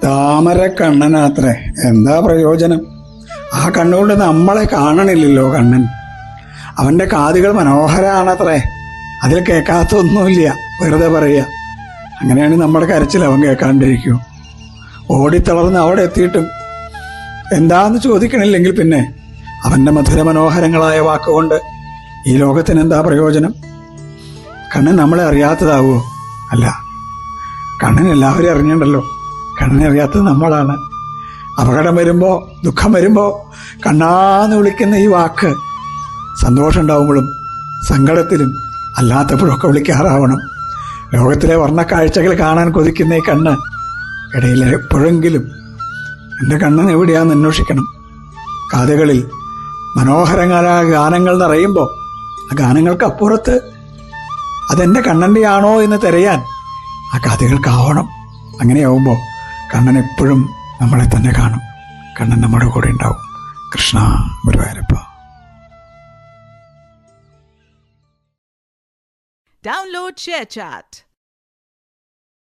താമര കണ്ണനാത്രേ, എന്താ പ്രയോജനം? ആ കണ്ണുകൊണ്ട് നമ്മളെ കാണണില്ലല്ലോ കണ്ണൻ. അവൻ്റെ കാതുകൾ മനോഹരാണത്രേ, അതിൽ കേൾക്കാത്തൊന്നുമില്ല, വെറുതെ പറയുക. അങ്ങനെയാണ് നമ്മുടെ കരച്ചിൽ അവൻ കേൾക്കാണ്ടിരിക്കൂ. ഓടിത്തളർന്ന് അവിടെ എത്തിയിട്ടും എന്താന്ന് ചോദിക്കണില്ലെങ്കിൽ പിന്നെ അവൻ്റെ മധുരമനോഹരങ്ങളായ വാക്കുകൊണ്ട് ഈ ലോകത്തിന് എന്താ പ്രയോജനം? കണ്ണൻ നമ്മളെ അറിയാത്തതാവുമോ? അല്ല, കണ്ണൻ എല്ലാവരും അറിഞ്ഞിട്ടുണ്ടല്ലോ. കണ്ണനെ അറിയാത്തത് നമ്മളാണ്. അപകടം വരുമ്പോൾ, ദുഃഖം വരുമ്പോൾ കണ്ണാന്ന് വിളിക്കുന്ന ഈ വാക്ക് സന്തോഷം ഉണ്ടാവുമ്പോഴും സങ്കടത്തിലും അല്ലാത്തപ്പോഴൊക്കെ വിളിക്കാറാവണം. ലോകത്തിലെ വർണ്ണക്കാഴ്ചകൾ കാണാൻ കൊതിക്കുന്ന ഈ കണ്ണ് ഇടയിൽ എപ്പോഴെങ്കിലും എൻ്റെ കണ്ണൻ എവിടെയാണെന്ന് അന്വേഷിക്കണം. കാതുകളിൽ മനോഹരങ്ങളായ ഗാനങ്ങൾ നിറയുമ്പോൾ ആ ഗാനങ്ങൾക്കപ്പുറത്ത് അതെൻ്റെ കണ്ണൻ്റെ ആണോ എന്ന് തിരയാൻ ആ കാതുകൾക്കാവണം. അങ്ങനെയാവുമ്പോൾ കണ്ണൻ എപ്പോഴും നമ്മളെ തന്നെ കാണും. കണ്ണൻ നമ്മുടെ കൂടെ ഉണ്ടാവും. കൃഷ്ണ ഗുരുവായൂരപ്പ. Download ShareChat.